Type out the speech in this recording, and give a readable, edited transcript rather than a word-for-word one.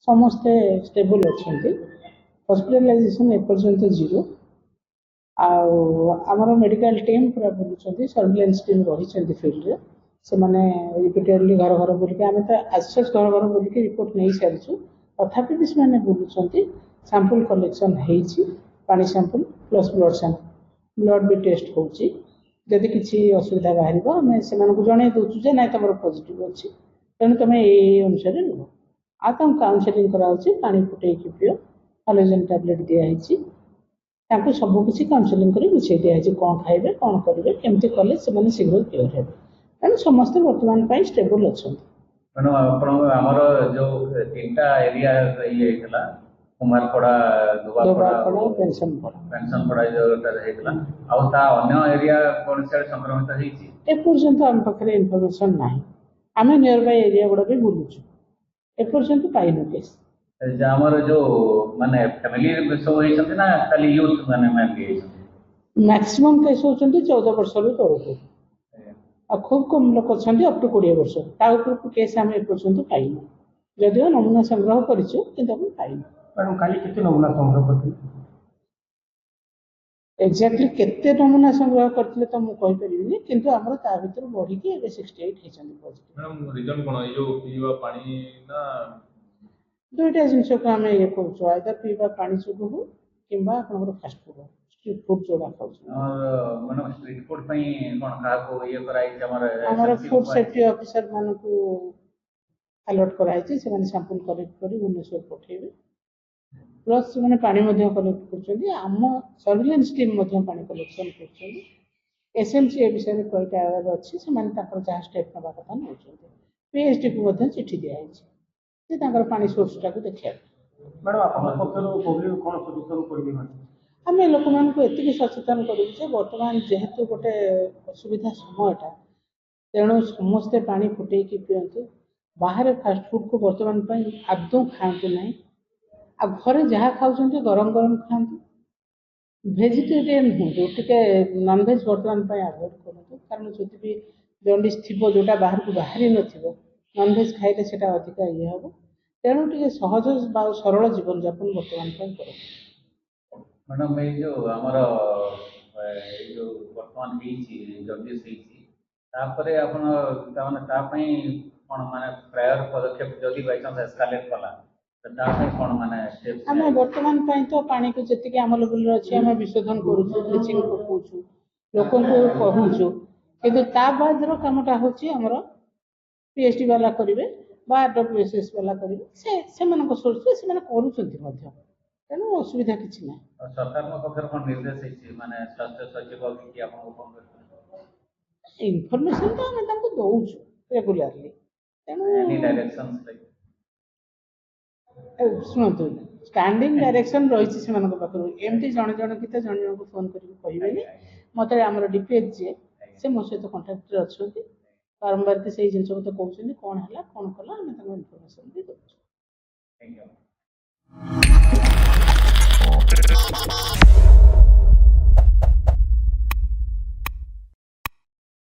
ସମସ୍ତେ ଷ୍ଟେବୁଲ୍ ଅଛନ୍ତି। ହସ୍ପିଟାଲାଇଜେସନ୍ ଏପର୍ଯ୍ୟନ୍ତ 0। ଆଉ ଆମର ମେଡ଼ିକାଲ ଟିମ୍ ପୁରା ବୁଲୁଛନ୍ତି, ସର୍ଭିଲାନ୍ସ ଟିମ୍ ରହିଛନ୍ତି ଫିଲ୍ଡରେ। ସେମାନେ ରିପିଟେଡ଼ଲି ଘର ଘର ବୁଲିକି, ଆମେ ତ ଆସେସ୍ ଘର ଘର ବୁଲିକି ରିପୋର୍ଟ ନେଇସାରିଛୁ, ତଥାପି ବି ସେମାନେ ବୁଲୁଛନ୍ତି। ସାମ୍ପଲ୍ କଲେକ୍ସନ୍ ହେଇଛି, ପାଣି sample plus blood sample, blood ବି ଟେଷ୍ଟ ହେଉଛି। ଯଦି କିଛି ଅସୁବିଧା ବାହାରିବ ଆମେ ସେମାନଙ୍କୁ ଜଣାଇ ଦେଉଛୁ ଯେ ନାଇଁ ତୁମର ପଜିଟିଭ୍ ଅଛି, ତେଣୁ ତୁମେ ଏଇ ଅନୁସାରେ ରୁହ। ଆଉ ତାଙ୍କୁ କାଉନସେଲିଂ କରାହେଉଛି, ପାଣି ଫୁଟେଇକି ପିଅ, ହାଲୋଜେନ୍ ଟ୍ୟାବଲେଟ୍ ଦିଆହେଇଛି। ତାଙ୍କୁ ସବୁକିଛି କାଉନସେଲିଂ କରି ବୁଝାଇ ଦିଆହେଇଛି କ'ଣ ଖାଇବେ, କ'ଣ କରିବେ, କେମିତି କଲେ ସେମାନେ ଶୀଘ୍ର କ୍ଲିୟର ହେବେ। ତେଣୁ ସମସ୍ତେ ବର୍ତ୍ତମାନ ପାଇଁ ଷ୍ଟେବୁଲ୍ ଅଛନ୍ତି। ମ୍ୟାଡ଼ାମ୍ ଆପଣଙ୍କ ଆମର ଯେଉଁ 3ଟା ଏରିଆ ଇଏ ହେଇଥିଲା, କୁମାରପଡ଼ା, ଧୋବାପଡ଼ା, ପେନ୍ସନପଡ଼ା ଯେଉଁଟାରେ ହେଇଥିଲା, ଆଉ ତା ଅନ୍ୟ ଏରିଆ କ'ଣ ସିଆଡ଼େ ସଂକ୍ରମିତ ହେଇଛି? ଏପର୍ଯ୍ୟନ୍ତ ଆମ ପାଖରେ ଇନଫର୍ମେସନ୍ ନାହିଁ। ଆମେ ନିୟର ବାଇ ଏରିଆ ଗୁଡ଼ା ବି ବୁଲୁଛୁ, ଏପର୍ଯ୍ୟନ୍ତ ପାଇନୁ କେସ୍। ଆମର ଯେଉଁ ମାନେ ଫ୍ୟାମିଲି ସବୁ ହେଇଛନ୍ତି ନା ଖାଲି ୟୁଥ୍ ମାନେ ହେଇଛନ୍ତି? ମ୍ୟାକ୍ସିମମ୍ କେସ୍ ହେଉଛନ୍ତି 14 ବର୍ଷରୁ ତଳକୁ, ଆଉ ଖୁବ୍ କମ୍ ଲୋକ ଅଛନ୍ତି ଅପ୍ ଟୁ 20 ବର୍ଷ। ତା ଉପରକୁ କେସ୍ ଆମେ ଏପର୍ଯ୍ୟନ୍ତ ପାଇନୁ, ଯଦିଓ ନମୁନା ସଂଗ୍ରହ କରିଛୁ କିନ୍ତୁ ଆମେ ପାଇନୁ। ମ୍ୟାଡ଼ାମ୍ କାଲି କେତେ ନମୁନା ସଂଗ୍ରହ କରିଥିଲେ? ଏକ୍ଜାକ୍ଟଲି କେତେ ନମୁନା ସଂଗ୍ରହ କରିଥିଲେ ତ ମୁଁ କହିପାରିବିନି, କିନ୍ତୁ ଆମର ତା ଭିତରୁ ବଢ଼ିକି ଏବେ 68 ହେଇଛନ୍ତି ପଜିଟିଭ୍। ରିଜନ୍ କ'ଣ, ଏଇ ଯେଉଁ ପିଇବା ପାଣି ନା? ଦୁଇଟା ଜିନିଷକୁ ଆମେ ଇଏ କରୁଛୁ, ଆଇଦର ପିଇବା ପାଣି ଯୋଗୁଁ ହଉ କିମ୍ବା ଆପଣଙ୍କର ଫାଷ୍ଟଫୁଡ୍ ଷ୍ଟ୍ରିଟ୍ ଫୁଡ୍ ଯୋଉଟା ଖାଉଛନ୍ତି। ଷ୍ଟ୍ରିଟ୍ ଫୁଡ୍ ପାଇଁ କ'ଣ କାହାକୁ ଇଏ କରାଯାଇଛି? ଆମର ଫୁଡ୍ ସେଫ୍ଟି ଅଫିସର ମାନଙ୍କୁ ଆଲର୍ଟ କରାଯାଇଛି, ସେମାନେ ସାମ୍ପଲ୍ କଲେକ୍ଟ କରି ଭୁବନେଶ୍ୱର ପଠାଇବେ। ପ୍ଲସ୍ ସେମାନେ ପାଣି ମଧ୍ୟ କଲେକ୍ଟ କରୁଛନ୍ତି, ଆମ ସର୍ଭିଲାନ୍ସ ଟିମ୍ ମଧ୍ୟ ପାଣି କଲେକ୍ସନ୍ କରୁଛନ୍ତି। SMC ଏ ବିଷୟରେ କଏଟା ଅଛି, ସେମାନେ ତାଙ୍କର ଯାହା ଷ୍ଟେପ୍ ନେବା କଥା ନେଉଛନ୍ତି। PHDକୁ ମଧ୍ୟ ଚିଠି ଦିଆହେଇଛି ଯେ ତାଙ୍କର ପାଣି ସୋର୍ସଟାକୁ ଦେଖିବାକୁ। ମ୍ୟାଡ଼ାମ୍ ଆପଣଙ୍କ ପକ୍ଷରୁ ପବ୍ଲିକ୍ କ'ଣ ସଚେତନ କରିବେ? ଆମେ ଲୋକମାନଙ୍କୁ ଏତିକି ସଚେତନ କରିବୁ ଯେ ବର୍ତ୍ତମାନ ଯେହେତୁ ଗୋଟେ ଅସୁବିଧା ସମୟଟା, ତେଣୁ ସମସ୍ତେ ପାଣି ଫୁଟେଇକି ପିଅନ୍ତୁ। ବାହାରେ ଫାଷ୍ଟଫୁଡ଼କୁ ବର୍ତ୍ତମାନ ପାଇଁ ଆଦୌ ଖାଆନ୍ତୁ ନାହିଁ। ଆଉ ଘରେ ଯାହା ଖାଉଛନ୍ତି ଗରମ ଗରମ ଖାଆନ୍ତୁ। ଭେଜିଟେରିଆନ୍ ହୁଅନ୍ତୁ, ଟିକେ ନନଭେଜ୍ ବର୍ତ୍ତମାନ ପାଇଁ ଆଭଏଡ଼୍ କରନ୍ତୁ, କାରଣ ଯଦି ବି ଜଣ୍ଡିସ୍ ଥିବ ଯେଉଁଟା ବାହାରକୁ ବାହାରି ନଥିବ, ନନଭେଜ୍ ଖାଇଲେ ସେଇଟା ଅଧିକା ଇଏ ହେବ। ତେଣୁ ଟିକେ ସହଜ ବା ସରଳ ଜୀବନଯାପନ ବର୍ତ୍ତମାନ ପାଇଁ କରନ୍ତୁ। ମ୍ୟାଡ଼ାମ୍ ଏଇ ଯେଉଁ ଆମର ଏଇ ଯେଉଁ ବର୍ତ୍ତମାନ ହେଇଛି ଜଣ୍ଡିସ୍ ହେଇଛି, ତାପରେ ଆପଣ ତାମାନେ ତା ପାଇଁ କ'ଣ ମାନେ ପ୍ରାୟର ପଦକ୍ଷେପ ଯଦି ବାଇଚାନ୍ସ ଏସ୍କାଲେଟ୍ କଲା ତା ପାଇଁ କ'ଣ ମାନେ ଷ୍ଟେପ୍? ଆମେ ବର୍ତ୍ତମାନ ପାଇଁ ତ ପାଣିକୁ ଯେତିକି ଆମ ଲେବୁଲ୍ରେ ଅଛି ଆମେ ବିଶୋଧନ କରୁଛୁ, ବ୍ଲିଚିଂ ପକାଉଛୁ, ଲୋକଙ୍କୁ କହୁଛୁ, କିନ୍ତୁ ତା ବାଦର କାମଟା ହେଉଛି ଆମର PHD ବାଲା କରିବେ ବା WSS ବାଲା କରିବେ, ସେମାନଙ୍କ ସୋର୍ସରେ ସେମାନେ କରୁଛନ୍ତି ମଧ୍ୟ, ତେଣୁ ଅସୁବିଧା କିଛି ନାହିଁ। ସରକାରଙ୍କ ପକ୍ଷରୁ କ'ଣ ନିର୍ଦ୍ଦେଶ ହେଇଛି, ମାନେ ସ୍ୱାସ୍ଥ୍ୟ ସଚିବ କି ଆପଣଙ୍କୁ କ'ଣ ଇନଫର୍ମେସନ୍ ତ ଆମେ ତାଙ୍କୁ ଦେଉଛୁ ରେଗୁଲାରଲି, ତେଣୁ ଶୁଣନ୍ତୁ ଷ୍ଟାଣ୍ଡିଂ ଡାଇରେକ୍ସନ୍ ରହିଛି ସେମାନଙ୍କ ପାଖରୁ। ଏମିତି ଜଣେ ଜଣଙ୍କୁ ଫୋନ୍ କରିକି କହିବେନି। ମୋତେ ଆମର DPH ଯିଏ ସେ ମୋ ସହିତ କଣ୍ଟାକ୍ଟରେ ଅଛନ୍ତି, ବାରମ୍ବାର ସେଇ ଜିନିଷ ମୋତେ କହୁଛନ୍ତି କ'ଣ ହେଲା କ'ଣ କଲା, ଆମେ ତାଙ୍କୁ ଇନଫର୍ମେସନ୍ ବି ଦେଉଛୁ।